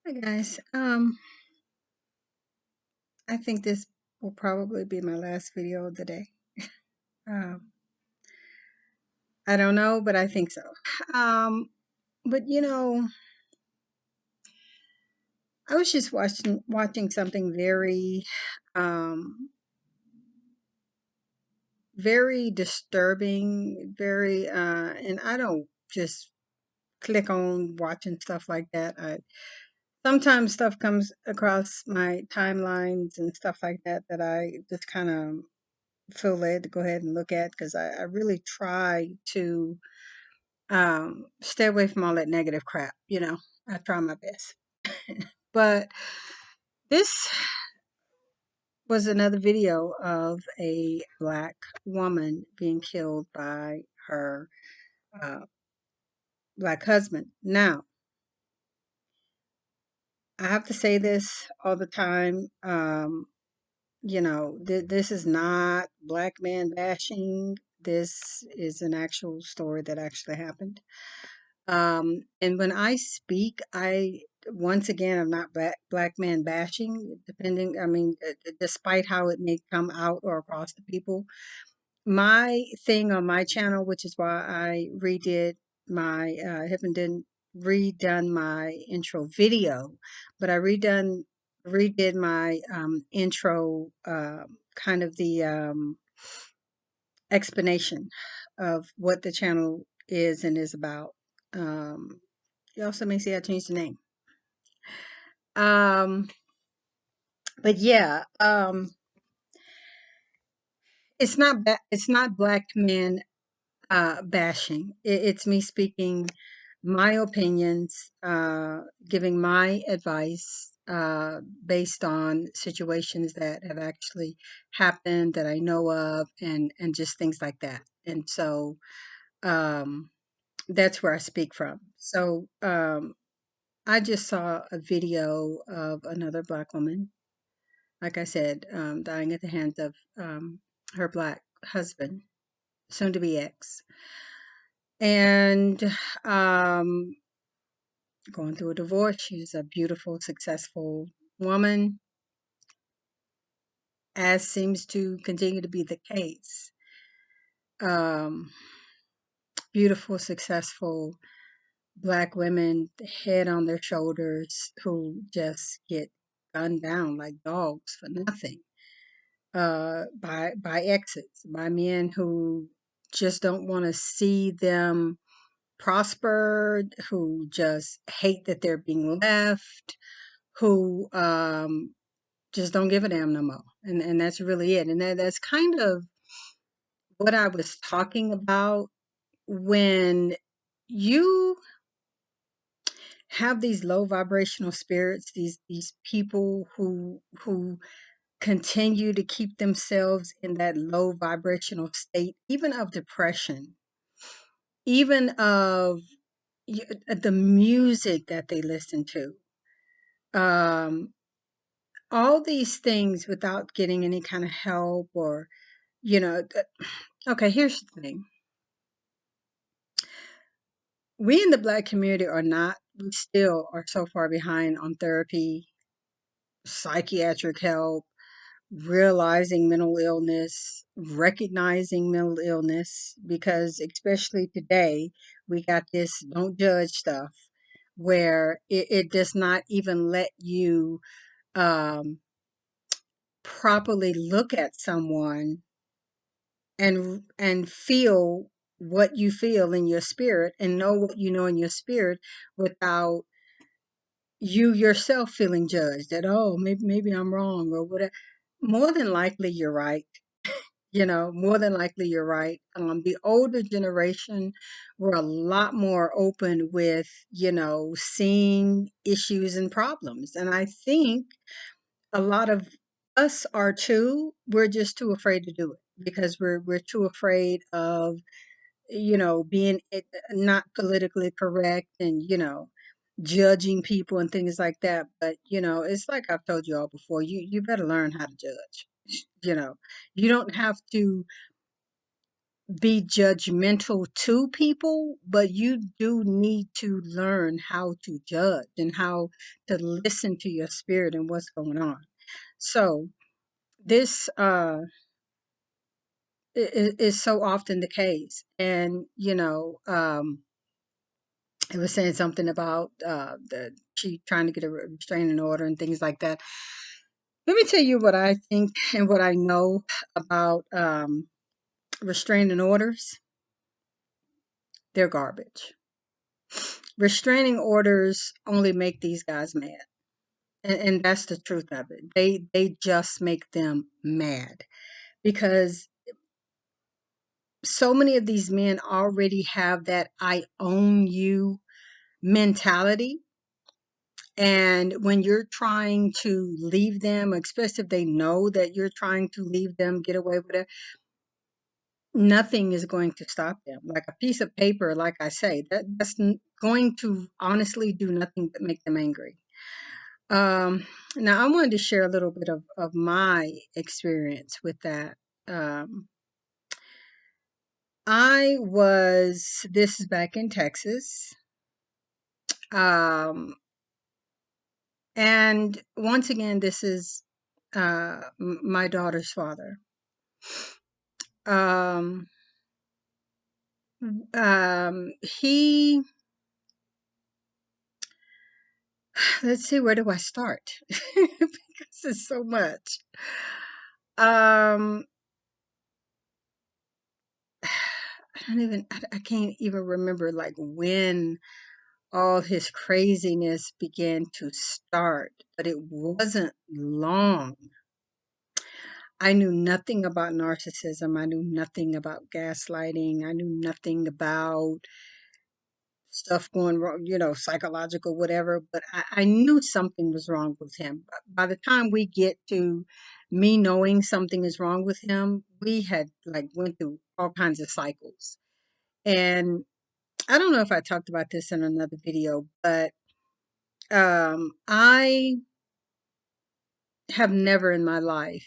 Hi guys. I think this will probably be my last video of the day. Um, I don't know, but I think so. But I was just watching something um, very disturbing, and I don't just click on watching stuff like that. Sometimes stuff comes across my timelines and stuff like that that I just kind of feel led to go ahead and look at because I really try to stay away from all that negative crap. I try my best. But this was another video of a black woman being killed by her uh, black husband. Now, I have to say this all the time. This is not black man bashing. This is an actual story that actually happened. And when I speak, once again, I'm not black man bashing, despite how it may come out or across to people. My thing on my channel, which is why I haven't redone my intro video, but I redid my intro, kind of the explanation of what the channel is and is about. Um, you also may see I changed the name. Um, but yeah, it's not black men bashing. It's me speaking my opinions, giving my advice based on situations that have actually happened that I know of, and just things like that. And so um, that's where I speak from. So I just saw a video of another black woman, like I said, dying at the hands of her black husband, soon to be ex, and um, going through a divorce. She's a beautiful, successful woman, as seems to continue to be the case. Um, Beautiful, successful black women, head on their shoulders, who just get gunned down like dogs for nothing by exes, by men who just don't want to see them prosper, who just hate that they're being left, who just don't give a damn no more. And that's really it. And that's kind of what I was talking about when you have these low vibrational spirits, these people who continue to keep themselves in that low vibrational state, even of depression, even of the music that they listen to, um, all these things without getting any kind of help or, you know, th- okay, here's the thing. We in the black community we still are so far behind on therapy, psychiatric help, realizing mental illness, recognizing mental illness, because especially today, we got this don't judge stuff where it does not even let you um, properly look at someone and feel what you feel in your spirit and know what you know in your spirit without you yourself feeling judged that, oh, maybe I'm wrong or whatever. More than likely you're right. More than likely you're right. The older generation were a lot more open with, seeing issues and problems. And I think a lot of us are too. We're just too afraid to do it because we're too afraid of, being not politically correct and, judging people and things like that. But, it's like I've told you all before, you better learn how to judge. You know, you don't have to be judgmental to people, but you do need to learn how to judge and how to listen to your spirit and what's going on. So this is so often the case. And, it was saying something about she trying to get a restraining order and things like that. Let me tell you what I think and what I know about restraining orders. They're garbage. Restraining orders only make these guys mad. And that's the truth of it. They just make them mad because so many of these men already have that I own you mentality. And when you're trying to leave them, especially if they know that you're trying to leave them, get away with it, nothing is going to stop them. Like a piece of paper, like I say, going to honestly do nothing but make them angry. Um, Now, I wanted to share a little bit of my experience with that. Um, this is back in Texas. Um, and once again, this is my daughter's father. Um, he, let's see, where do I start? Because it's so much. Um, I can't even remember like when all his craziness began to start, but it wasn't long. I knew nothing about narcissism. I knew nothing about gaslighting. I knew nothing about stuff going wrong, psychological, whatever. But I knew something was wrong with him. By the time we get to me knowing something is wrong with him, we had like went through all kinds of cycles. And I don't know if I talked about this in another video, but I have never in my life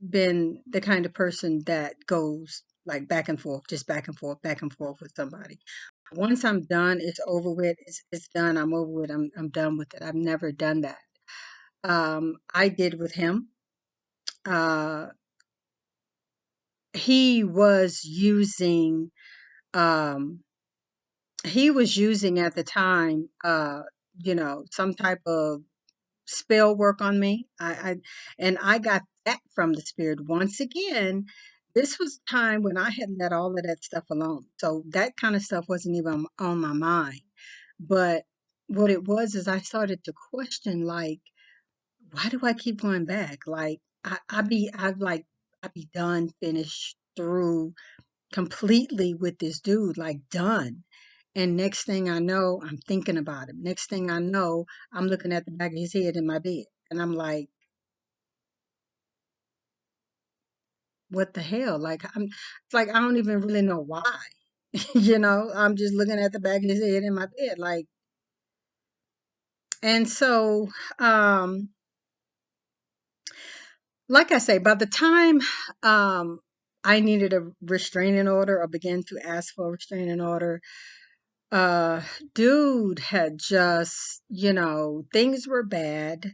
been the kind of person that goes like back and forth, just back and forth with somebody. Once I'm done, it's over with. It's done. I'm over with. I'm done with it. I've never done that. I did with him. Uh, he was using. Um, he was using at the time. Some type of spell work on me. And I got that from the spirit. Once again, this was time when I had let all of that stuff alone. So that kind of stuff wasn't even on my mind. But what it was is I started to question like, why do I keep going back? Like I'd be done, finished through completely with this dude, like done. And next thing I know, I'm thinking about him. Next thing I know, I'm looking at the back of his head in my bed. And I'm like, what the hell? It's like I don't even really know why. I'm just looking at the back of his head in my bed. Like, and so, um, like I say, by the time I needed a restraining order or began to ask for a restraining order, uh dude had just, things were bad.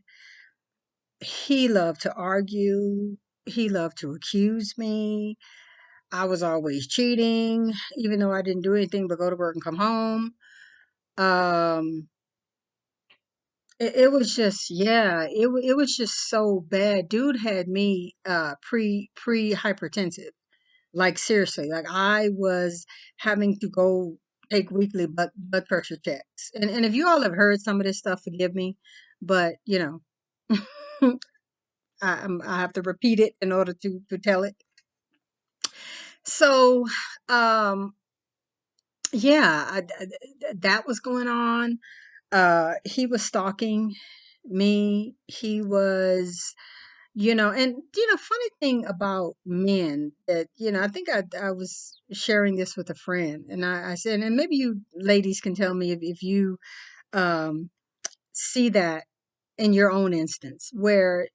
He loved to argue. He loved to accuse me. I was always cheating, even though I didn't do anything but go to work and come home. Um, it was just, yeah, it was just so bad. Dude had me pre hypertensive. Like seriously, like I was having to go take weekly blood pressure checks. And if you all have heard some of this stuff, forgive me, but I have to repeat it in order to tell it. So, um, yeah, that was going on. He was stalking me. He was, funny thing about men that, I think I was sharing this with a friend, and I said, and maybe you ladies can tell me if you um, see that in your own instance where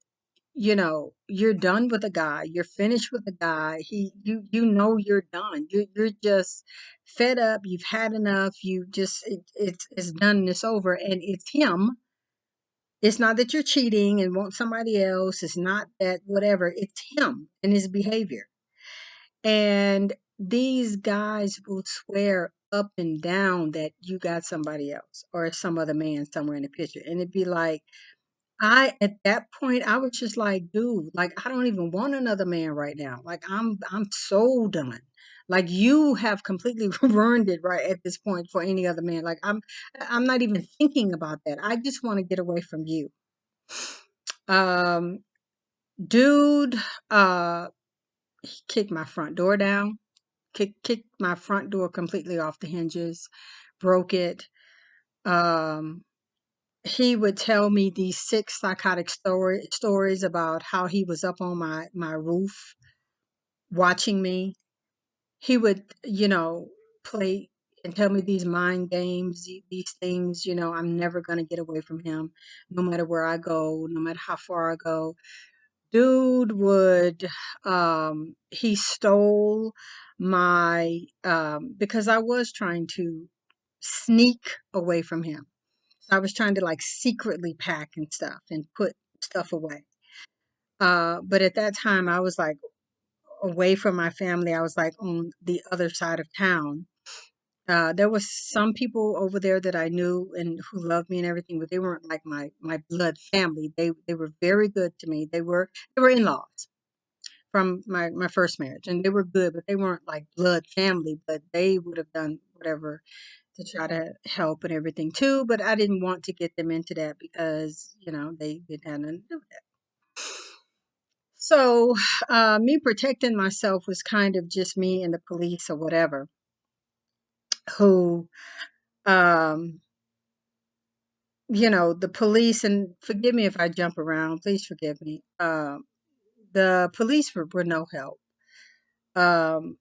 you're done with a guy, you're finished with a guy. You're done. You're just fed up. You've had enough. It's done and it's over. And it's him. It's not that you're cheating and want somebody else. It's not that whatever. It's him and his behavior. And these guys will swear up and down that you got somebody else or some other man somewhere in the picture. And it'd be like, at that point, I was just like, dude, like, I don't even want another man right now. Like, I'm so done. Like, you have completely ruined it right at this point for any other man. Like, I'm not even thinking about that. I just want to get away from you. Um, dude, he kicked my front door down, kicked my front door completely off the hinges, broke it. Um, he would tell me these sick psychotic stories about how he was up on my roof watching me. He would, play and tell me these mind games, these things. I'm never going to get away from him, no matter where I go, no matter how far I go. Dude would, he stole my, because I was trying to sneak away from him. So I was trying to like secretly pack and stuff and put stuff away. But at that time, I was like away from my family. I was like on the other side of town. There was some people over there that I knew and who loved me and everything, but they weren't like my blood family. They were very good to me. They were in-laws from my first marriage, and they were good, but they weren't like blood family. But they would have done whatever to try to help and everything too. But I didn't want to get them into that because they didn't have nothing to do with that. So me protecting myself was kind of just me and the police or whatever who um the police, and forgive me if I jump around, please forgive me. The police were no help. Um,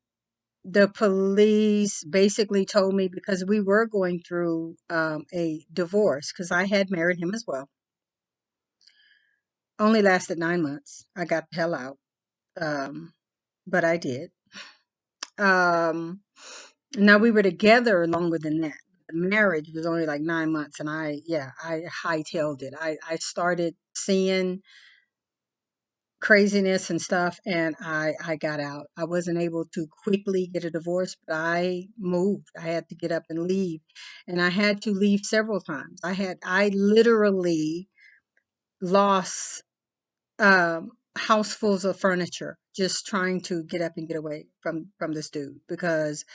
the police basically told me because we were going through a divorce because I had married him as well. Only lasted 9 months. I got the hell out, um, but I did. Um, Now we were together longer than that. The marriage was only like 9 months, and I hightailed it. I started seeing craziness and stuff, and I got out. I wasn't able to quickly get a divorce, but I moved. I had to get up and leave, and I had to leave several times. I literally lost housefuls of furniture just trying to get up and get away from this dude because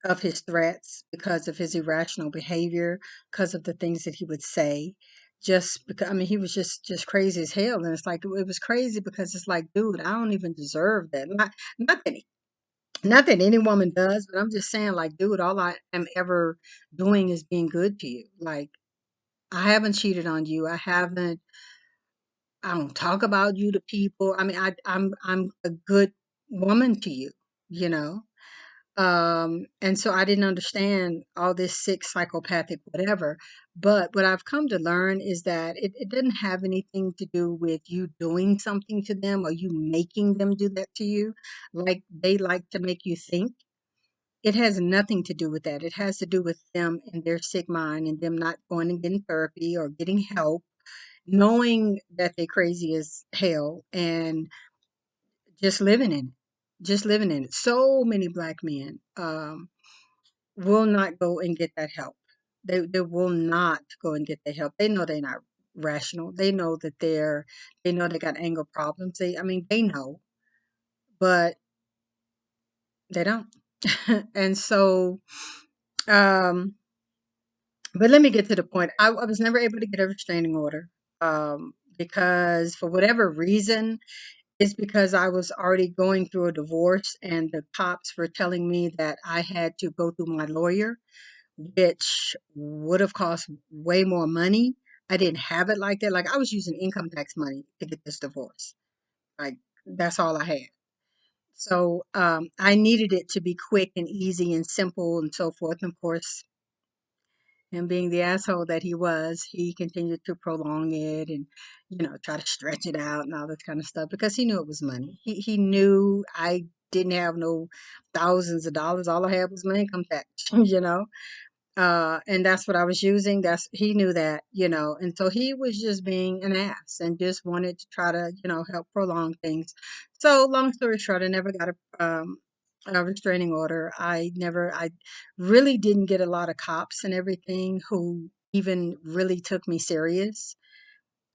of his threats, because of his irrational behavior, because of the things that he would say. Just because, I mean, he was just crazy as hell, and it's like it was crazy because it's like, dude, I don't even deserve that. Not that not that any woman does, but I'm just saying, like, dude, all I am ever doing is being good to you. Like, I haven't cheated on you. I don't talk about you to people. I mean, I'm a good woman to you, you know. And so I didn't understand all this sick psychopathic whatever. But what I've come to learn is that it doesn't have anything to do with you doing something to them or you making them do that to you, like they like to make you think. It has nothing to do with that. It has to do with them and their sick mind and them not going and getting therapy or getting help, knowing that they're crazy as hell and just living in it. Just living in it. So many black men. Will not go and get that help. They will not go and get the help. They know they're not rational. They know they got anger problems. They know, but they don't. And so um but let me get to the point. I was never able to get a restraining order. Because for whatever reason, it's because I was already going through a divorce and the cops were telling me that I had to go through my lawyer, which would have cost way more money. I didn't have it like that. Like I was using income tax money to get this divorce. Like that's all I had. So I needed it to be quick and easy and simple and so forth. And of course, And being the asshole that he was, he continued to prolong it and, try to stretch it out and all this kind of stuff because he knew it was money. He knew I didn't have no thousands of dollars. All I had was my income tax, and that's what I was using. He knew that, and so he was just being an ass and just wanted to try to, help prolong things. So long story short, I never got a restraining order. I really didn't get a lot of cops and everything who even really took me serious.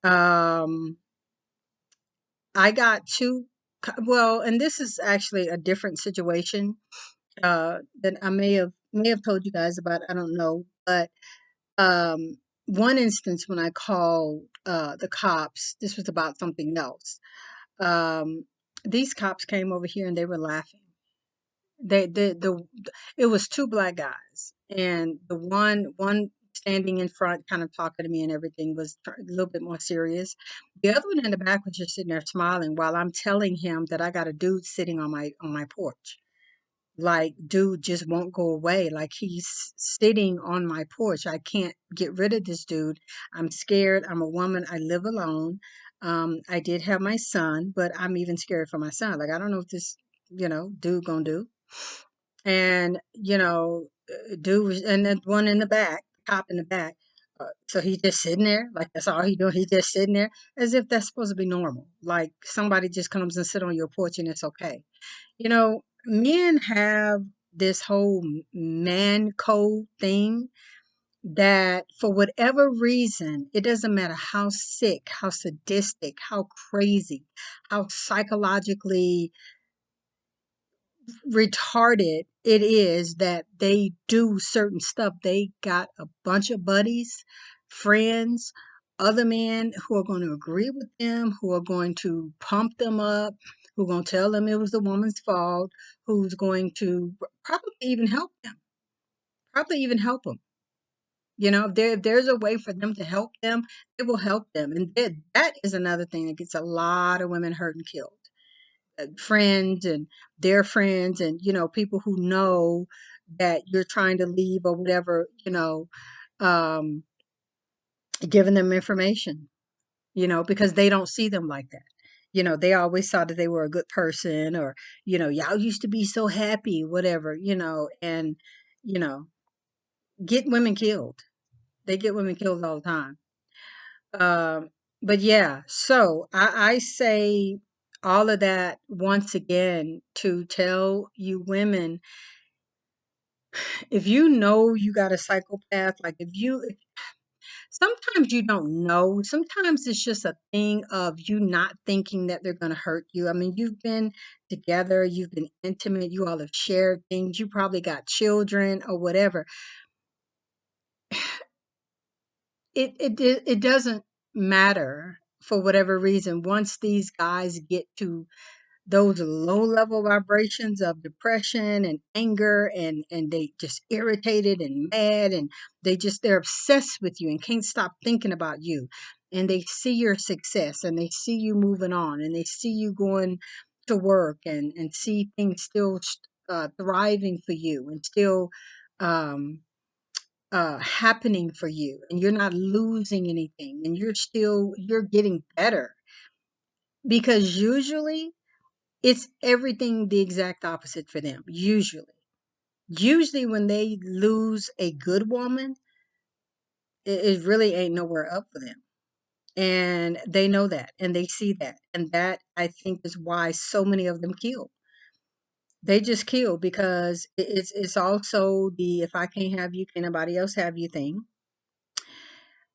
Um, I got well, and this is actually a different situation, that I may have told you guys about. I don't know, but um, one instance when I called the cops, this was about something else. Um, these cops came over here and they were laughing. It was two black guys, and the one standing in front, kind of talking to me and everything, was a little bit more serious. The other one in the back was just sitting there smiling while I'm telling him that I got a dude sitting on my porch. Like, dude just won't go away. Like, he's sitting on my porch. I can't get rid of this dude. I'm scared. I'm a woman. I live alone. I did have my son, but I'm even scared for my son. Like, I don't know if this, dude gonna do. And, dude was, and then one in the back, cop in the back. So he's just sitting there, like that's all he doing. He's just sitting there as if that's supposed to be normal. Like somebody just comes and sit on your porch and it's okay. Men have this whole man code thing that for whatever reason, it doesn't matter how sick, how sadistic, how crazy, how psychologically retarded it is that they do certain stuff. They got a bunch of buddies, friends, other men who are going to agree with them, who are going to pump them up, who are going to tell them it was the woman's fault, who's going to probably even help them, probably even help them. If there's a way for them to help them, it will help them. And that is another thing that gets a lot of women hurt and killed. Friends and their friends and people who know that you're trying to leave or whatever, um giving them information, because they don't see them like that. They always thought that they were a good person, or y'all used to be so happy, whatever, and you know get women killed. They get women killed all the time. um but yeah, so I say all of that once again to tell you women, if you know you got a psychopath, like sometimes you don't know. Sometimes it's just a thing of you not thinking that they're going to hurt you. I mean, you've been together, you've been intimate, you all have shared things, you probably got children or whatever. It doesn't matter for whatever reason. Once these guys get to those low level vibrations of depression and anger, and they just irritated and mad, and they're obsessed with you and can't stop thinking about you, and they see your success and they see you moving on and they see you going to work, and see things still thriving for you and still um happening for you, and you're not losing anything, and you're getting better, because usually it's everything the exact opposite for them. Usually when they lose a good woman, it really ain't nowhere up for them. And they know that and they see that. And that, I think, is why so many of them kill. They just kill because it's also the if I can't have you, can nobody else have you thing.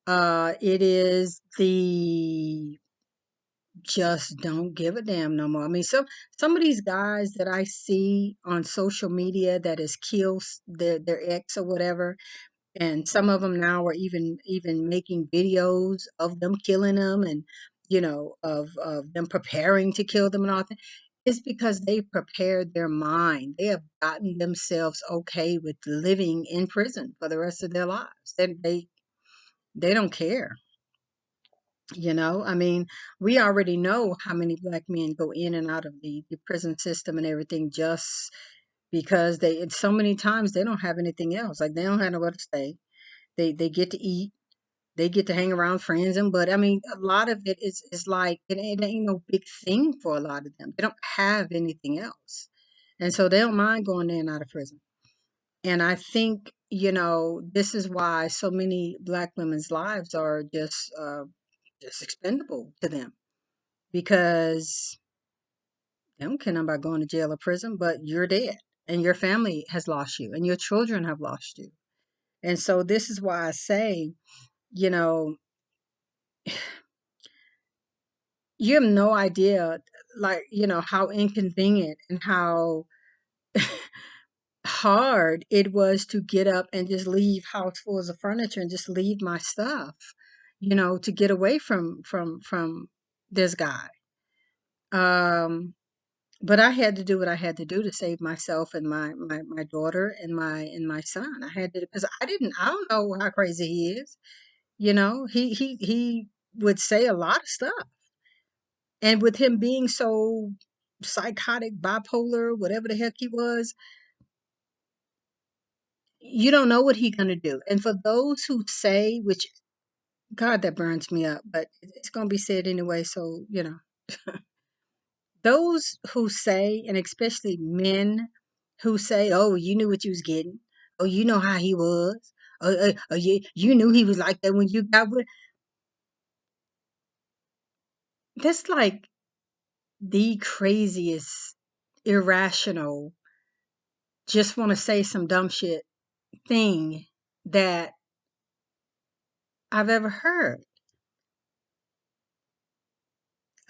It is the just don't give a damn no more. I mean, some of these guys that I see on social media that has killed their ex or whatever, and some of them now are even making videos of them killing them, and of them preparing to kill them and all that. It's because they prepared their mind. They have gotten themselves okay with living in prison for the rest of their lives. They don't care. I mean, we already know how many black men go in and out of the prison system and everything, just because so many times they don't have anything else. Like, they don't have nowhere to stay. They get to eat, they get to hang around friends, and but I mean, a lot of it is like it ain't no big thing for a lot of them. They don't have anything else, and so they don't mind going in and out of prison. And I think, this is why so many Black women's lives are just expendable to them, because they don't care nothing about going to jail or prison, but you're dead and your family has lost you and your children have lost you. And so this is why I say, you know, you have no idea, like, how inconvenient and how hard it was to get up and just leave house full of furniture and just leave my stuff, to get away from this guy. Um, but I had to do what I had to do to save myself and my daughter and my son. I had to, because I don't know how crazy he is. He would say a lot of stuff. And with him being so psychotic, bipolar, whatever the heck he was, you don't know what he's going to do. And for those who say, which, God, that burns me up, but it's going to be said anyway. So, those who say, and especially men who say, oh, you knew what you was getting. Oh, you know how he was. You knew he was like that when you got with. That's like the craziest, irrational, just want to say some dumb shit thing that I've ever heard.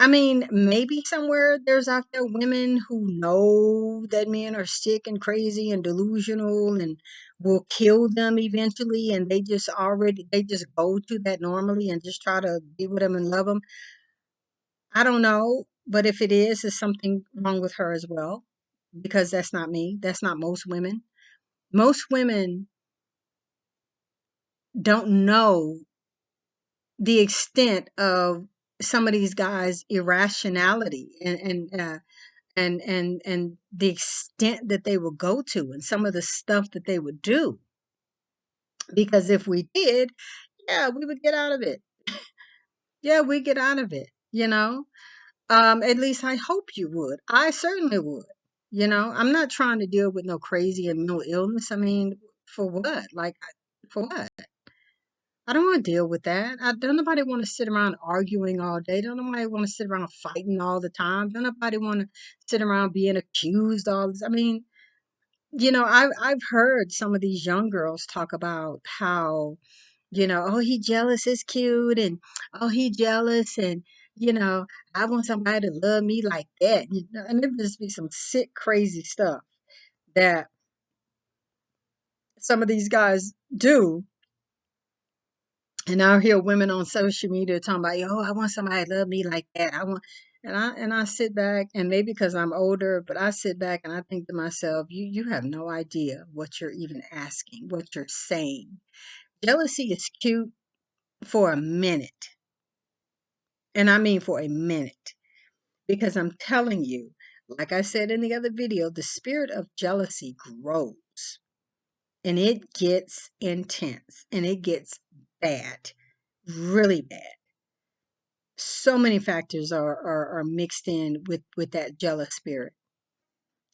I mean, maybe somewhere there's out there women who know that men are sick and crazy and delusional and will kill them eventually, and they just go to that normally and just try to be with them and love them. I don't know, but if it is, there's something wrong with her as well, because that's not me. That's not most women. Most women don't know the extent of some of these guys' irrationality and the extent that they would go to and some of the stuff that they would do. Because if we did, yeah, we would get out of it. Yeah, we get out of it. At least I hope you would. I certainly would. I'm not trying to deal with no crazy and mental illness. I mean, for what? Like, for what? I don't want to deal with that. I don't nobody want to sit around arguing all day. Don't nobody want to sit around fighting all the time. Don't nobody want to sit around being accused all this. I mean, I've heard some of these young girls talk about how, oh, he jealous is cute, and oh, he jealous, and you know, I want somebody to love me like that. And it would just be some sick, crazy stuff that some of these guys do. And I hear women on social media talking about, oh, I want somebody to love me like that. And I sit back, and maybe because I'm older, but I sit back and I think to myself, you have no idea what you're even asking, what you're saying. Jealousy is cute for a minute. And I mean for a minute. Because I'm telling you, like I said in the other video, the spirit of jealousy grows and it gets intense and it gets bad, really bad. So many factors are mixed in with that jealous spirit.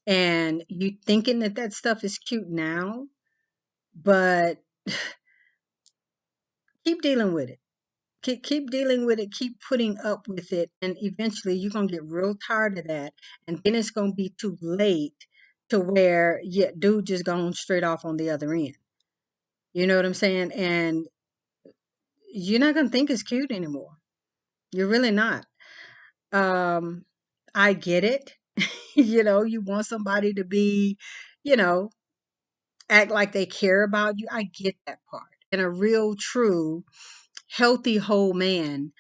And you thinking that stuff is cute now, but keep dealing with it. Keep dealing with it, keep putting up with it, and eventually you're gonna get real tired of that, and then it's gonna be too late to where, yeah, dude just going straight off on the other end. You know what I'm saying? And you're not gonna think it's cute anymore. You're really not. Um, I get it. You want somebody to be, you know, act like they care about you. I get that part. And a real, true, healthy, whole man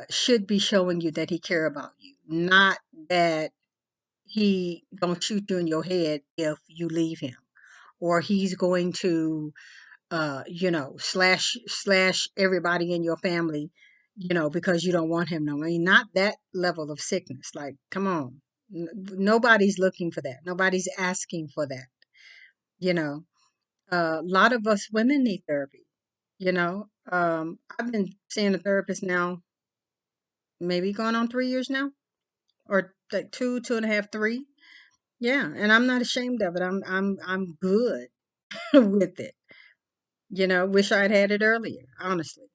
should be showing you that he care about you, not that he gonna shoot you in your head if you leave him, or he's going to, slash everybody in your family, because you don't want him no more. I mean, not that level of sickness. Like, come on, nobody's looking for that. Nobody's asking for that. A lot of us women need therapy. you know. I've been seeing a therapist now, maybe going on 3 years now, or like two and a half, three. Yeah, and I'm not ashamed of it. I'm good with it. Wish I'd had it earlier, honestly.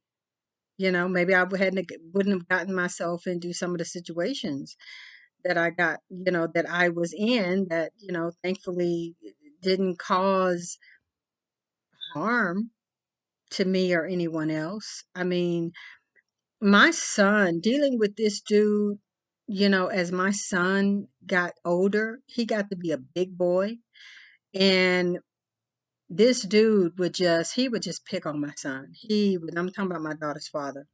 Maybe I wouldn't have gotten myself into some of the situations that I got, that I was in that, thankfully didn't cause harm to me or anyone else. I mean, my son dealing with this dude, as my son got older, he got to be a big boy. And this dude he would just pick on my son. I'm talking about my daughter's father.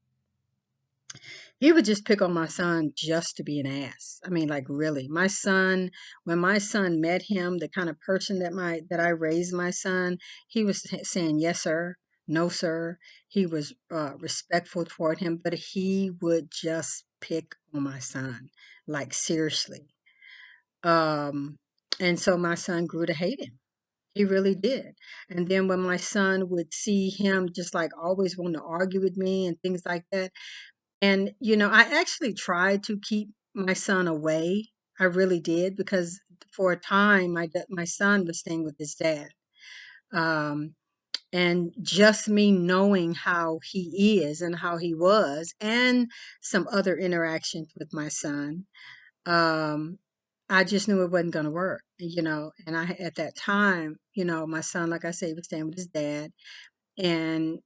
He would just pick on my son just to be an ass. I mean, like really. When my son met him, the kind of person that I raised my son, he was saying yes sir, no sir. He was respectful toward him, but he would just pick on my son, like seriously. Um, and so my son grew to hate him. He really did. And then when my son would see him just like always want to argue with me and things like that, and, I actually tried to keep my son away. I really did because for a time my son was staying with his dad. Um, and just me knowing how he is and how he was and some other interactions with my son, um, I just knew it wasn't going to work, and at that time, my son, like I say, was staying with his dad. And,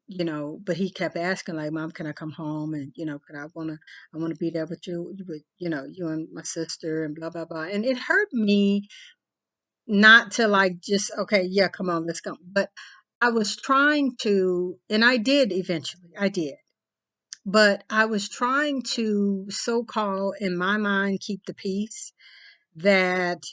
but he kept asking like, "Mom, can I come home? And, could I want to be there with with, you and my sister and blah, blah, blah." And it hurt me not to like, just, okay, yeah, come on, let's go. But I was trying to, and I did eventually, I did. But I was trying to so-called in my mind, keep the peace that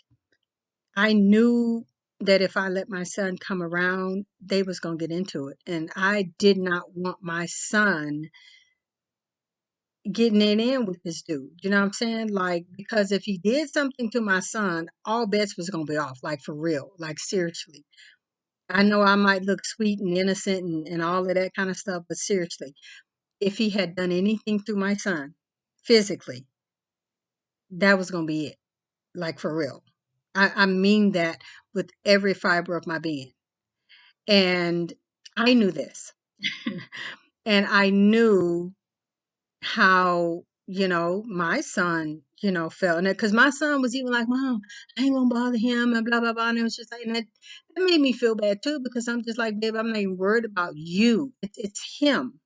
I knew that if I let my son come around, they was gonna get into it. And I did not want my son getting it in with this dude. You know what I'm saying? Like, because if he did something to my son, all bets was gonna be off, like for real, like seriously. I know I might look sweet and innocent and all of that kind of stuff, but seriously, if he had done anything to my son physically, that was gonna be it. Like for real. I mean that with every fiber of my being. And I knew this. And I knew how, my son, felt. And because my son was even like, "Mom, I ain't gonna bother him," and blah, blah, blah. And it was just like, and that made me feel bad too, because I'm just like, "Babe, I'm not even worried about you. It's him."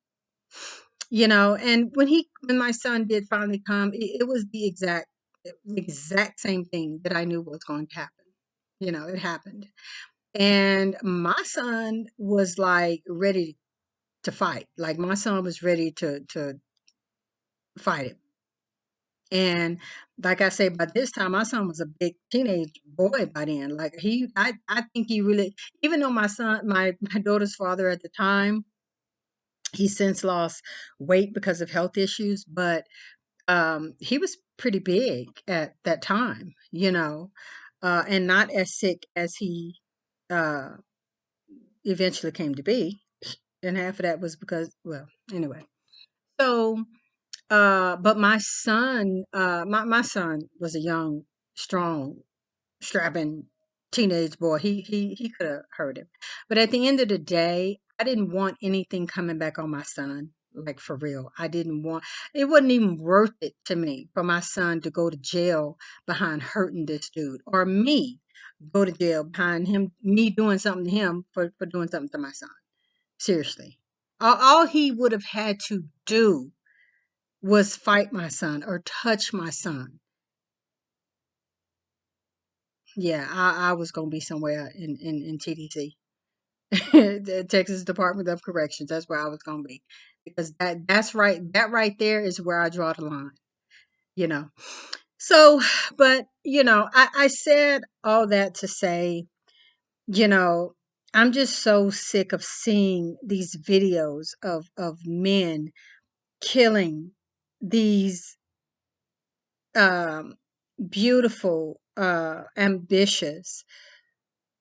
And when my son did finally come, it was the exact same thing that I knew was going to happen. It happened. And my son was like ready to fight. Like my son was ready to fight him. And like I say, by this time my son was a big teenage boy by then. Like I think he really, even though my daughter's father at the time, he since lost weight because of health issues, but he was pretty big at that time, and not as sick as he uh eventually came to be. And half of that was because, well, anyway. So, but my son was a young, strong, strapping teenage boy. He could have hurt him. But at the end of the day, I didn't want anything coming back on my son. Like for real. I didn't want it wasn't even worth it to me for my son to go to jail behind hurting this dude or me go to jail behind me doing something to him for doing something to my son. Seriously. All he would have had to do was fight my son or touch my son. Yeah, I was gonna be somewhere in TDC, the Texas Department of Corrections. That's where I was gonna be. Because that's right, that right there is where I draw the line, you know. So, but I said all that to say, you know, I'm just so sick of seeing these videos of men killing these um beautiful, ambitious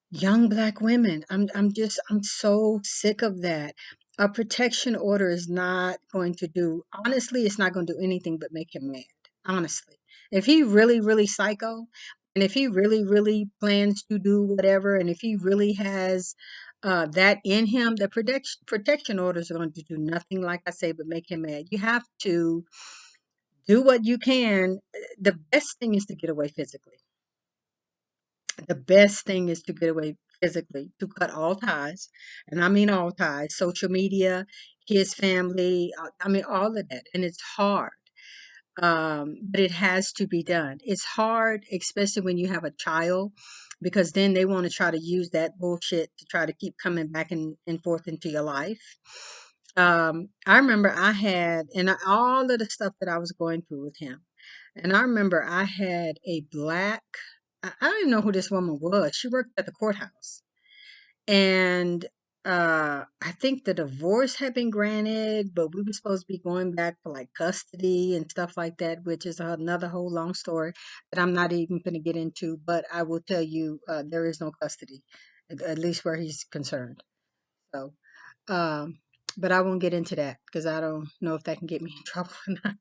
young black women. I'm so sick of that. A protection order is not going to do, honestly, it's not going to do anything but make him mad. Honestly. If he really, really psycho, and if he really, really plans to do whatever, and if he really has that in him, the protection orders are going to do nothing, like I say, but make him mad. You have to do what you can. The best thing is to get away physically. The best thing is to get away physically, to cut all ties. And I mean all ties, social media, his family, I mean all of that. And it's hard. But it has to be done. It's hard, especially when you have a child, because then they want to try to use that bullshit to try to keep coming back and forth into your life. I remember I had, all of the stuff that I was going through with him. And I remember I had a black, I don't even know who this woman was. She worked at the courthouse. And I think the divorce had been granted, but we were supposed to be going back for like custody and stuff like that, which is another whole long story that I'm not even going to get into. But I will tell you, there is no custody, at least where he's concerned. So, um, but I won't get into that because I don't know if that can get me in trouble or not.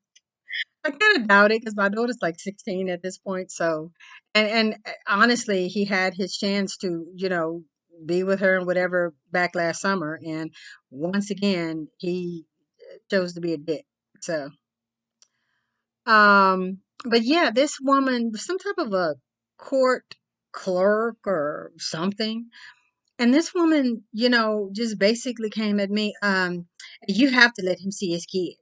I kind of doubt it because my daughter's like 16 at this point. So, and honestly, he had his chance to, be with her and whatever back last summer, and once again, he chose to be a dick. So, but yeah, this woman was some type of a court clerk or something, and this woman, just basically came at me. You have to let him see his kid.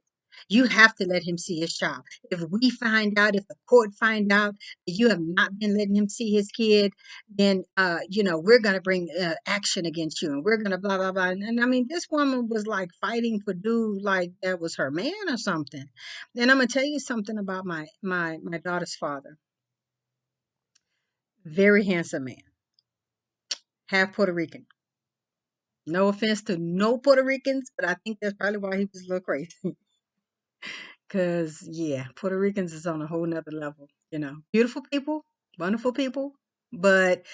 You have to let him see his child. If we find out, if the court find out that you have not been letting him see his kid, then we're gonna bring action against you, and we're gonna blah blah blah. And I mean, this woman was like fighting for dude like that was her man or something. And I'm gonna tell you something about my daughter's father. Very handsome man, half Puerto Rican. No offense to no Puerto Ricans, but I think that's probably why he was a little crazy. Cause yeah, Puerto Ricans is on a whole nother level. Beautiful people, wonderful people, but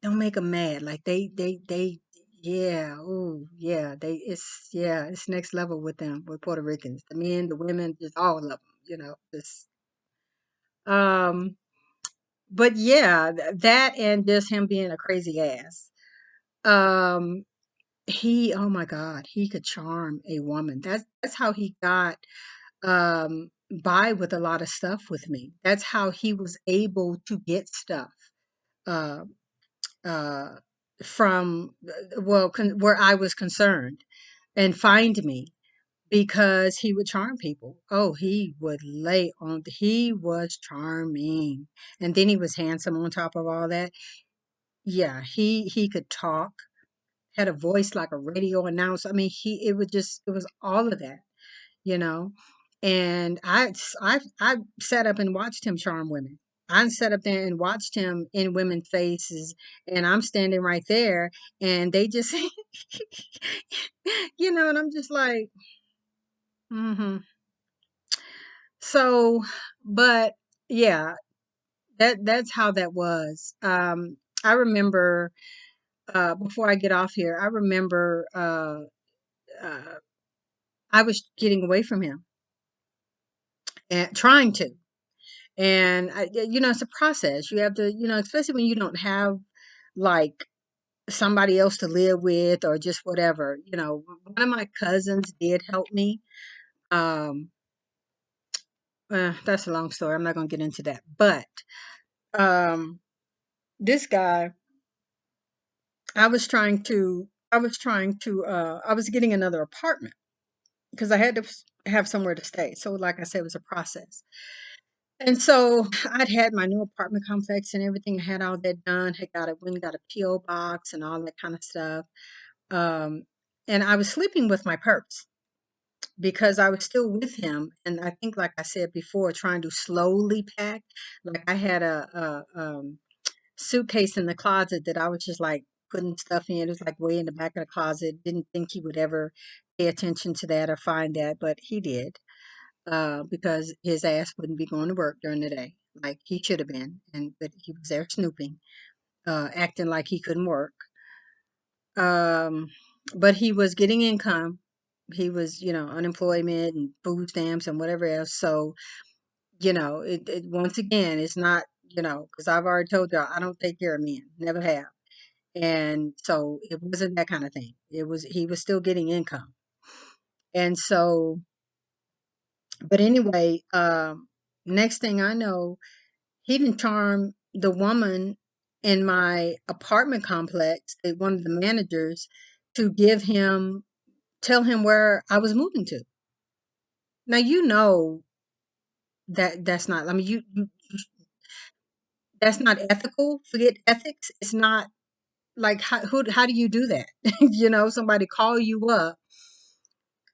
don't make them mad. Like yeah, oh yeah, it's next level with them, with Puerto Ricans. The men, the women, just all of them. Just um, but yeah, that and just him being a crazy ass. Um, oh my God, he could charm a woman. That's how he got by with a lot of stuff with me. That's how he was able to get stuff uh uh from where I was concerned and find me because he would charm people. Oh, he was charming. And then he was handsome on top of all that. Yeah, he could talk, had a voice like a radio announcer. I mean, it was all of that, you know. And I sat up and watched him charm women. I sat up there and watched him in women's faces, and I'm standing right there, and they just, and I'm just like, mm-hmm. So, but yeah, that's how that was. I remember before I get off here, I remember uh, I was getting away from him and trying to. And it's a process. You have to, especially when you don't have like somebody else to live with or just whatever. One of my cousins did help me. Um, that's a long story. I'm not going to get into that. But um, this guy, I was getting another apartment because I had to have somewhere to stay. So, like I said, it was a process. And so I'd had my new apartment complex and everything. I had all that done. Had went and got a PO box and all that kind of stuff. Um, and I was sleeping with my purse because I was still with him. And I think, like I said before, trying to slowly pack. Like I had a suitcase in the closet that I was just like putting stuff in. It was like way in the back of the closet. Didn't think he would ever pay attention to that or find that, but he did because his ass wouldn't be going to work during the day like he should have been, and but he was there snooping, acting like he couldn't work. Um, but he was getting income. He was, unemployment and food stamps and whatever else. So, it once again, it's not, because I've already told y'all, I don't take care of men, never have. And so it wasn't that kind of thing. He was still getting income. And so, but anyway, next thing I know, he didn't charm the woman in my apartment complex, one of the managers, to tell him where I was moving to. Now, that's not, I mean, that's not ethical. Forget ethics. It's not like, how do you do that? Somebody call you up,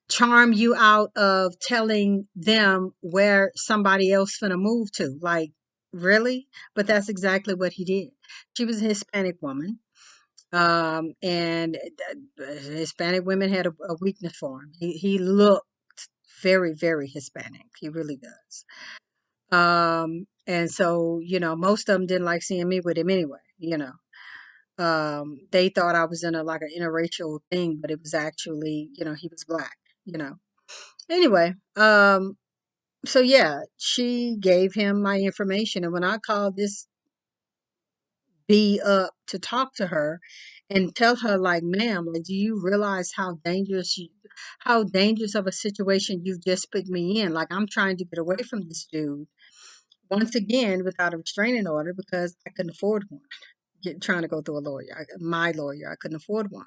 charm you out of telling them where somebody else finna move to. Like, really? But that's exactly what he did. She was a Hispanic woman. And Hispanic women had a weakness for him. He looked very, very Hispanic. He really does. And so, most of them didn't like seeing me with him anyway. They thought I was in a like an interracial thing, but it was actually, he was black, you know. Anyway, so yeah, she gave him my information, and when I called this B up to talk to her and tell her, like, ma'am, like, do you realize how dangerous of a situation you've just put me in? Like, I'm trying to get away from this dude once again without a restraining order because I couldn't afford one. Trying to go through a lawyer, my lawyer, I couldn't afford one.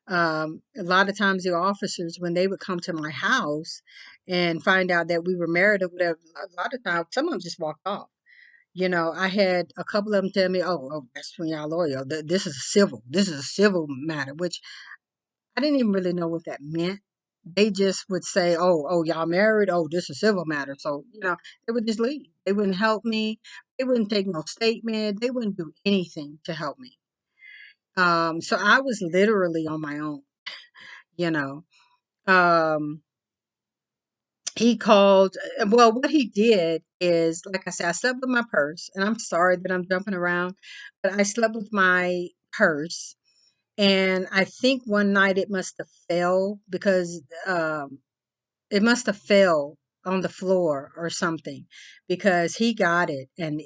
A lot of times the officers, when they would come to my house and find out that we were married or whatever, a lot of times some of them just walked off. I had a couple of them tell me, "Oh, that's between y'all lawyer. This is a civil matter," which I didn't even really know what that meant. They just would say, "Oh, y'all married? Oh, this is a civil matter." So, they would just leave. They wouldn't help me. They wouldn't take no statement. They wouldn't do anything to help me. So I was literally on my own, you know. Um, he called, well, what he did is, like I said, I slept with my purse, and I'm sorry that I'm jumping around, but I slept with my purse. And I think one night it must have fell because it must have fell on the floor or something because he got it and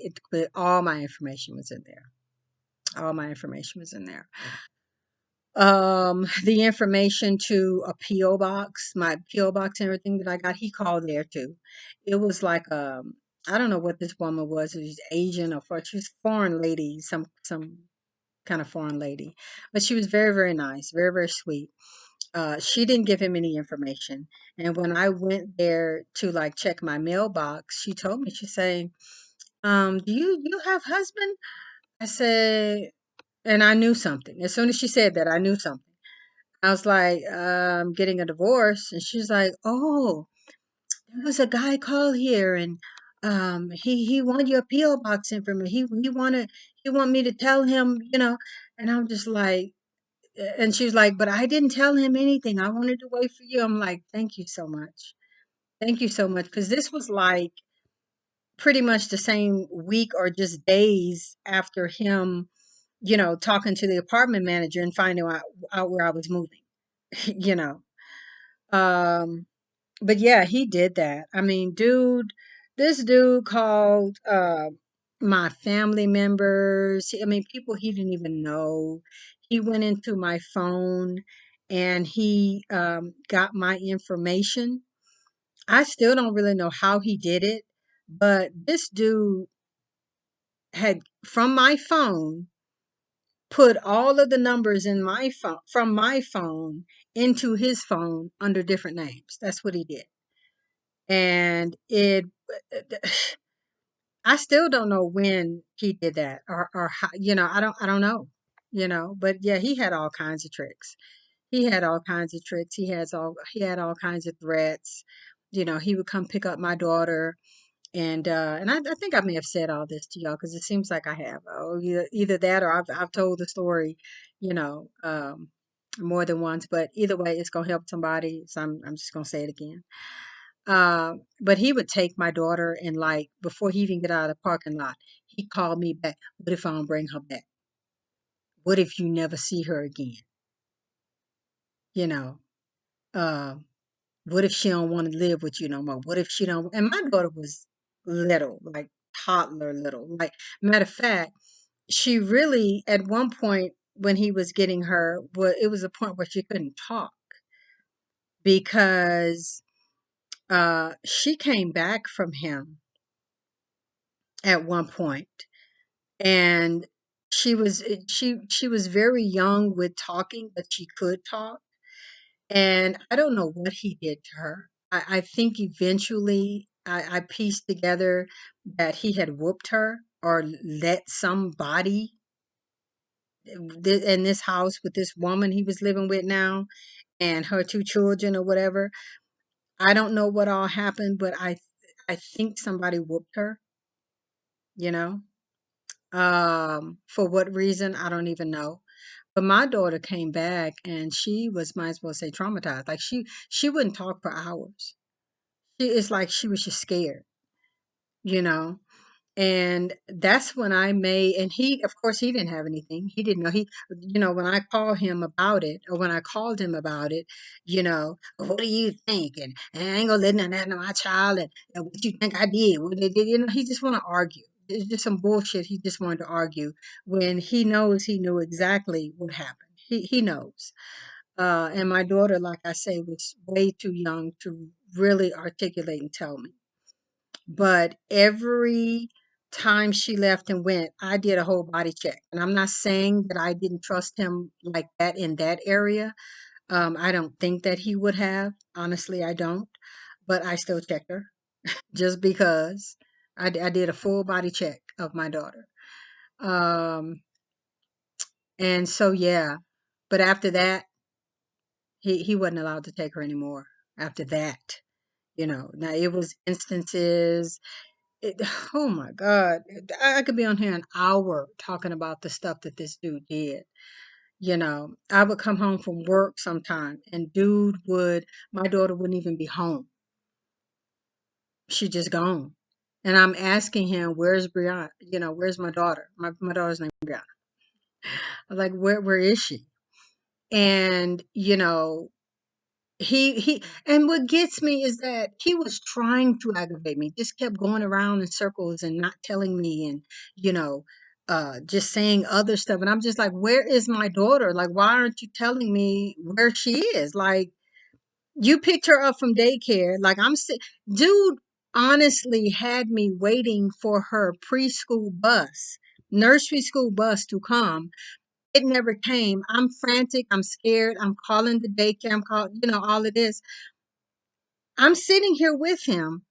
all my information was in there. All my information was in there. The information to a PO box, my PO box and everything that I got, he called there too. It was like I don't know what this woman was. She was Asian or she was foreign lady, some kind of foreign lady, but she was very, very nice, very, very sweet. She didn't give him any information, and when I went there to like check my mailbox, she told me, she said, "Do you have husband?" I said, and I knew something. As soon as she said that, I knew something. I was like, getting a divorce. And she's like, oh, there was a guy call here and he wanted your P.O. box information. He want me to tell him, and I'm just like, and she's like, but I didn't tell him anything. I wanted to wait for you. I'm like, thank you so much. Thank you so much. Because this was like pretty much the same week or just days after him, talking to the apartment manager and finding out where I was moving, you know. Um, but yeah, he did that. I mean, this dude called my family members. I mean, people he didn't even know. He went into my phone and he got my information. I still don't really know how he did it, but this dude had from my phone put all of the numbers in my phone from my phone into his phone under different names. That's what he did. And I still don't know when he did that or how, I don't know, but yeah, he had all kinds of tricks. He had all kinds of tricks. He had all kinds of threats. He would come pick up my daughter and I think I may have said all this to y'all because it seems like I have. Oh, either that or I've told the story, you know, um, more than once. But either way, it's gonna help somebody. So I'm just gonna say it again. But he would take my daughter and like before he even get out of the parking lot, he called me back. What if I don't bring her back? What if you never see her again? You know, uh, what if she don't want to live with you no more? What if she don't? And my daughter was little, like toddler little. Like, matter of fact, she really, at one point when he was getting her, it was a point where she couldn't talk because she came back from him at one point, and she was very young with talking, but she could talk. And I don't know what he did to her. I think eventually I pieced together that he had whooped her or let somebody in this house with this woman he was living with now and her two children or whatever. I don't know what all happened, but I think somebody whooped her, you know. For what reason, I don't even know. But my daughter came back and she was, might as well say, traumatized. Like, she wouldn't talk for hours. It's like she was just scared, you know. And that's when I made, and he, of course, he didn't have anything. He didn't know. When I called him about it, or when I called him about it, what do you think? And I ain't gonna let nothing happen to my child. And what you think I did? What they did? He just want to argue. It's just some bullshit. He just wanted to argue when he knows he knew exactly what happened. He knows. And my daughter, like I say, was way too young to really articulate and tell me. But every time she left and went, I did a whole body check. And I'm not saying that I didn't trust him like that in that area. I don't think that he would have. Honestly, I don't. But I still checked her just because I did a full body check of my daughter. Um, and so, yeah. But after that, he wasn't allowed to take her anymore. After that, now it was instances. It, oh my God. I could be on here an hour talking about the stuff that this dude did. I would come home from work sometime and my daughter wouldn't even be home. She just gone. And I'm asking him, where's Brianna? Where's my daughter? My daughter's name is Brianna. I'm like, where is she? And, and what gets me is that he was trying to aggravate me, just kept going around in circles and not telling me, and you know just saying other stuff, and I'm just like, where is my daughter? Like, why aren't you telling me where she is? Like, you picked her up from daycare. Like, dude honestly had me waiting for her preschool bus, nursery school bus to come. It never came. I'm frantic, I'm scared, I'm calling the daycare, I'm calling, all of this. I'm sitting here with him.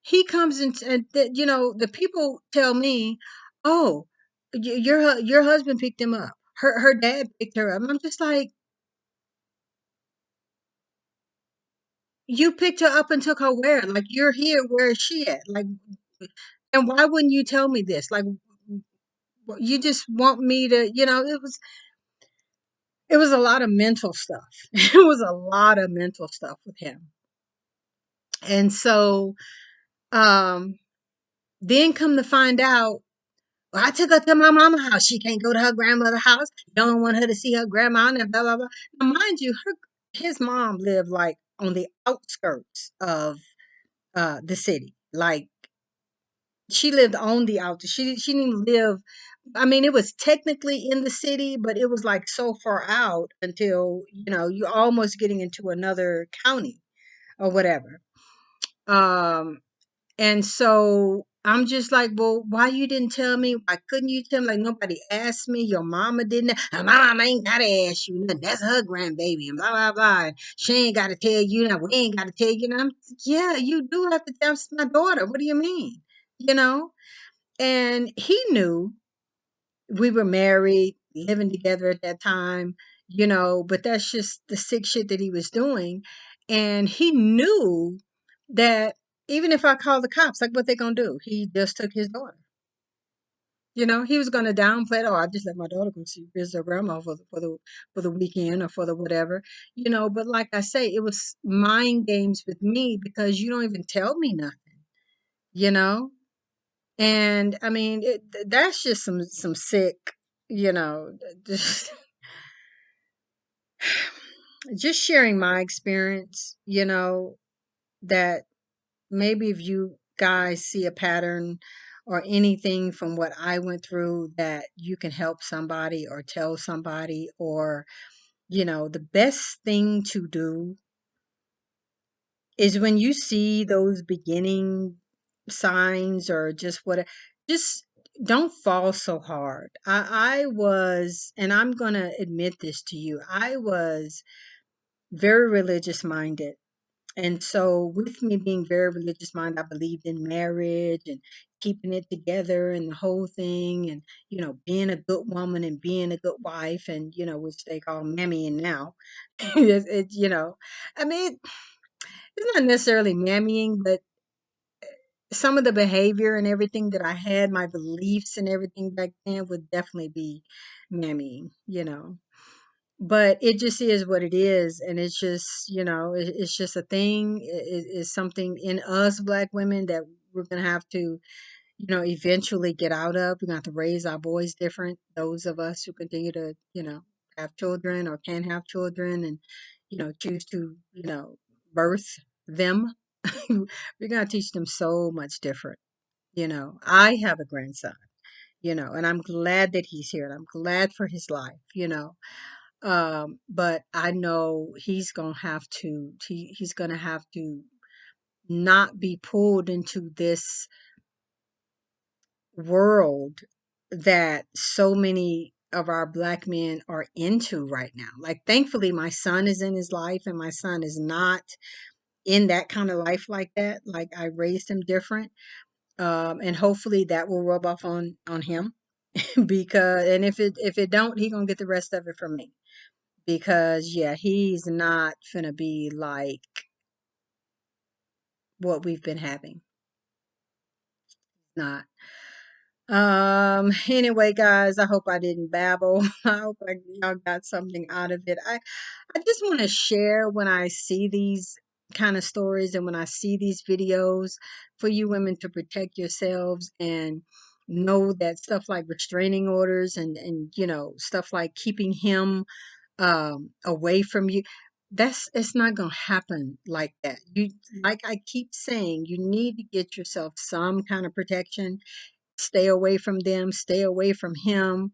He comes the people tell me, "Oh, your husband picked him up. Her dad picked her up." And I'm just like, "You picked her up and took her where? Like, you're here. Where is she at? Like, and why wouldn't you tell me this? Like, you just want me to, it was a lot of mental stuff. It was a lot of mental stuff with him. And so, um, then come to find out, well, I took her to my mama's house. She can't go to her grandmother's house. Don't want her to see her grandma and blah blah blah. Now, mind you, his mom lived like on the outskirts of the city. Like, she lived on the outskirts. She didn't even live. I mean, it was technically in the city, but it was like so far out until you're almost getting into another county or whatever. Um, And so I'm just like, well, why you didn't tell me? Why couldn't you tell me? Like, nobody asked me. Your mama didn't. And my mama ain't gotta ask you nothing. That's her grandbaby, and blah blah blah. And she ain't gotta tell you. Now we ain't gotta tell you. And yeah, you do have to tell my daughter. What do you mean? You know. And he knew we were married, living together at that time. But that's just the sick shit that he was doing, and he knew that even if I call the cops, like, what they gonna do? He just took his daughter. He was gonna downplay it. Oh, I just let my daughter go see visit her grandma for the weekend or for the whatever. But like I say, it was mind games with me because you don't even tell me nothing. You know, and I mean, that's just some sick. You know, just just sharing my experience, that maybe if you guys see a pattern or anything from what I went through, that you can help somebody or tell somebody, or, the best thing to do is when you see those beginning signs or just what, just don't fall so hard. I was, and I'm going to admit this to you, I was very religious minded. And so, with me being very religious minded, I believed in marriage and keeping it together and the whole thing, and being a good woman and being a good wife, and which they call mammying now. I mean, it's not necessarily mammying, but some of the behavior and everything that I had, my beliefs and everything back then would definitely be mammying. But it just is what it is, and it's just it's just a thing. It's something in us black women that we're gonna have to eventually get out of. We're gonna have to raise our boys different, those of us who continue to have children or can have children, and choose to birth them. We're gonna teach them so much different. I have a grandson, and I'm glad that he's here, and I'm glad for his life. But I know he's gonna have to he's gonna have to not be pulled into this world that so many of our black men are into right now. Like, thankfully my son is in his life, and my son is not in that kind of life like that. Like, I raised him different. And hopefully that will rub off on him. Because, and if it don't, he gonna get the rest of it from me. Because yeah, he's not gonna be like what we've been having. Not. Anyway, guys, I hope I didn't babble. I hope y'all got something out of it. I just want to share when I see these kind of stories and when I see these videos, for you women to protect yourselves and know that stuff like restraining orders and stuff like keeping him away from you, it's not gonna happen like that. You, like I keep saying, you need to get yourself some kind of protection. Stay away from them, stay away from him.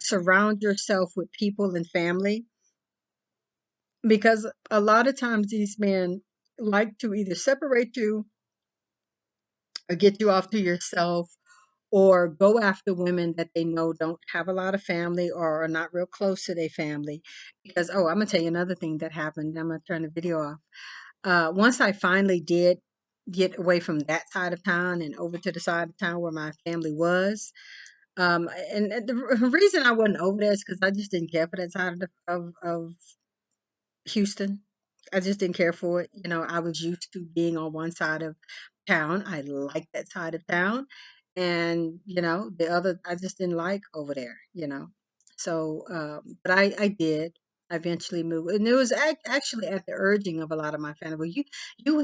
Surround yourself with people and family, because a lot of times these men like to either separate you or get you off to yourself, or go after women that they know don't have a lot of family or are not real close to their family. Because, oh, I'm gonna tell you another thing that happened. I'm gonna turn the video off. Once I finally did get away from that side of town and over to the side of town where my family was, and the reason I wasn't over there is because I just didn't care for that side of Houston. I just didn't care for it. I was used to being on one side of town. I like that side of town. And, the other, I just didn't like over there. So, but I did. I eventually moved. And it was actually at the urging of a lot of my family. Well, you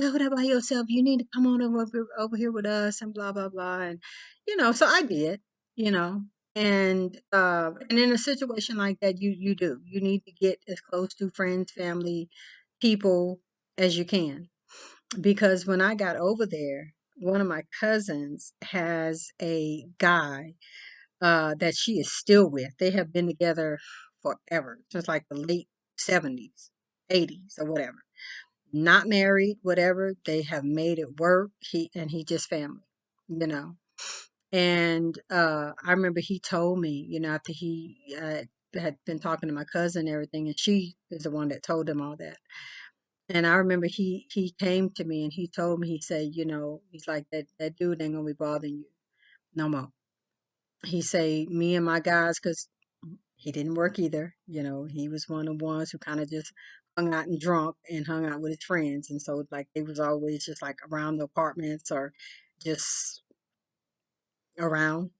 over there by yourself. You need to come on over here with us and blah, blah, blah. And, so I did, you know. And in a situation like that, you do. You need to get as close to friends, family, people as you can. Because when I got over there, one of my cousins has a guy that she is still with. They have been together forever, since like the late 70s, 80s, or whatever. Not married, whatever. They have made it work. He just family, you know. And I remember he told me, after he had been talking to my cousin and everything, and she is the one that told him all that. And I remember he came to me and he told me, he said, he's like, that dude ain't gonna be bothering you no more. He say, me and my guys, because he didn't work either. He was one of the ones who kind of just hung out and drunk and hung out with his friends. And so, like, they was always just like around the apartments or just around.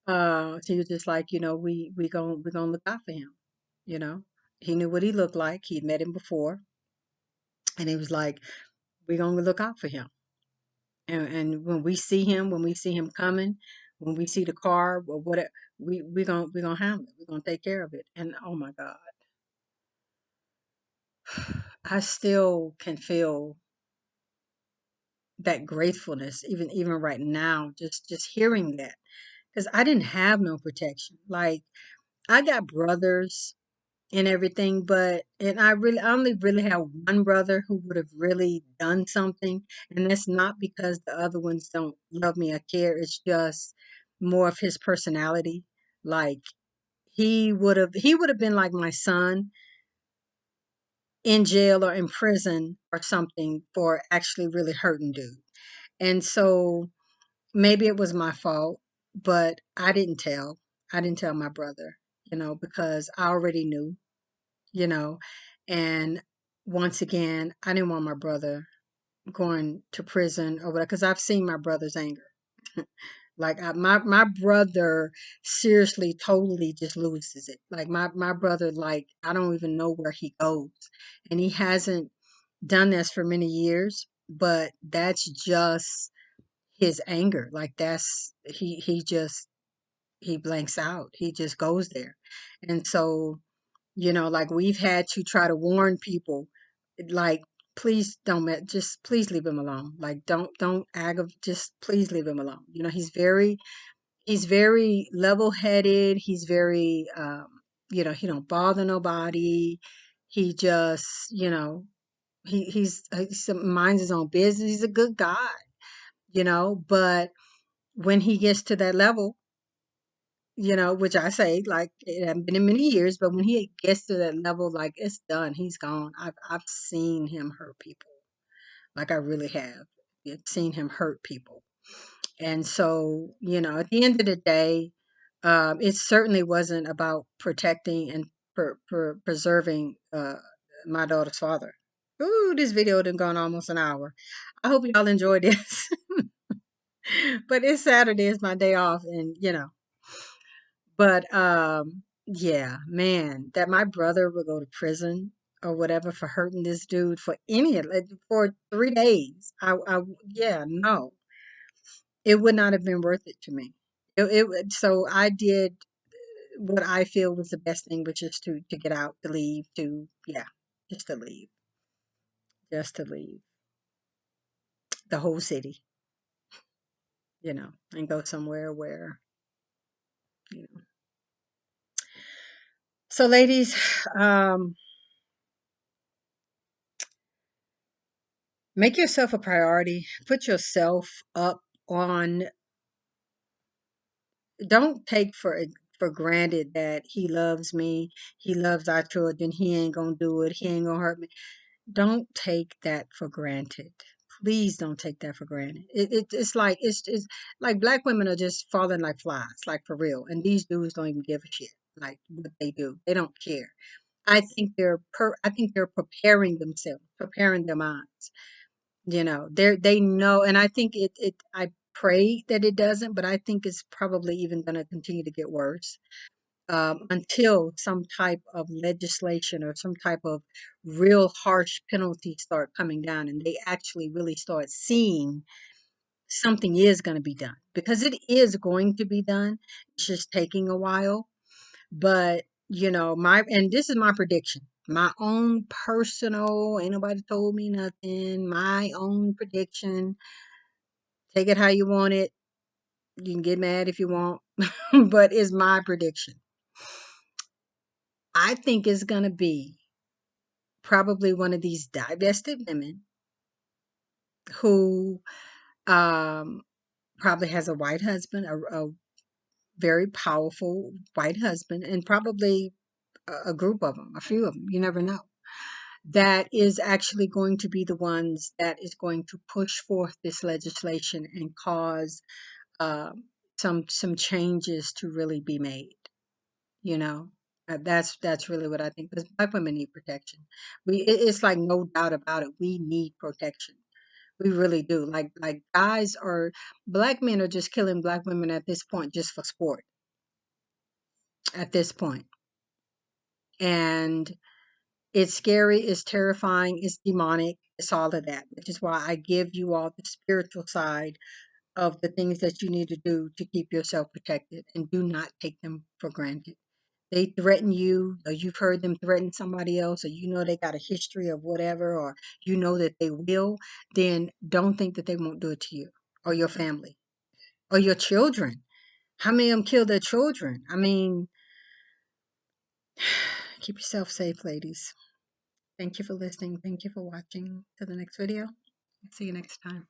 So he was just like, we gonna look out for him. You know, he knew what he looked like. He'd met him before, and he was like, we gonna look out for him. And when we see him coming, when we see the car or whatever, we gonna handle it. We're gonna take care of it. And oh my God, I still can feel that gratefulness even right now, just hearing that, because I didn't have no protection. Like, I got brothers and everything, but and I only really have one brother who would have really done something, and that's not because the other ones don't love me or care. It's just more of his personality. Like, he would have been like my son, in jail or in prison or something for actually really hurting dude. And so maybe it was my fault, but I didn't tell. I didn't tell my brother, because I already knew, you know. And once again, I didn't want my brother going to prison or whatever, because I've seen my brother's anger. Like, my brother seriously, totally just loses it. Like, my brother, like, I don't even know where he goes, and he hasn't done this for many years, but that's just his anger. Like, that's he blanks out. He just goes there. And so, like, we've had to try to warn people, like, please don't just please leave him alone. Like, don't just please leave him alone. He's very level-headed. He's very he don't bother nobody. He just, he minds his own business. He's a good guy, but when he gets to that level, which I say, like, it hasn't been in many years, but when he gets to that level, like, it's done. He's gone. I've seen him hurt people. Like, I really have. I've seen him hurt people. And so, at the end of the day, it certainly wasn't about protecting and preserving my daughter's father. Ooh, this video done gone almost an hour. I hope y'all enjoyed this. But it's Saturday, it's my day off, and but yeah, man, that my brother would go to prison or whatever for hurting this dude for for 3 days. Yeah, no, it would not have been worth it to me. So I did what I feel was the best thing, which is to get out, to leave, yeah, just to leave, just to leave the whole city, and go somewhere where, you know. So, ladies, um, make yourself a priority. Put yourself up on. Don't take for granted that he loves me. He loves our children. He ain't gonna do it. He ain't gonna hurt me. Don't take that for granted. Please don't take that for granted. It's like black women are just falling like flies, like, for real. And these dudes don't even give a shit. Like, what they do, they don't care. I think they're preparing themselves, preparing their minds. They know, and I think I pray that it doesn't, but I think it's probably even going to continue to get worse, until some type of legislation or some type of real harsh penalties start coming down, and they actually really start seeing something is going to be done, because it is going to be done. It's just taking a while. But, and this is my prediction, my own personal, ain't nobody told me nothing, my own prediction. Take it how you want it. You can get mad if you want, but it's my prediction. I think it's going to be probably one of these divested women who, um, probably has a white husband, a very powerful white husband, and probably a group of them, a few of them, you never know, that is actually going to be the ones that is going to push forth this legislation and cause, um, some changes to really be made. You know, that's really what I think. Because black women need protection. It's like no doubt about it. We need protection. We really do. Like black men are just killing black women at this point, just for sport. At this point, and it's scary, it's terrifying, it's demonic, it's all of that. Which is why I give you all the spiritual side of the things that you need to do to keep yourself protected, and do not take them for granted. they threaten you, or you've heard them threaten somebody else, or you know they got a history of whatever, or you know that they will, then don't think that they won't do it to you or your family or your children. How many of them kill their children? I mean, keep yourself safe, ladies. Thank you for listening. Thank you for watching. Till the next video. See you next time.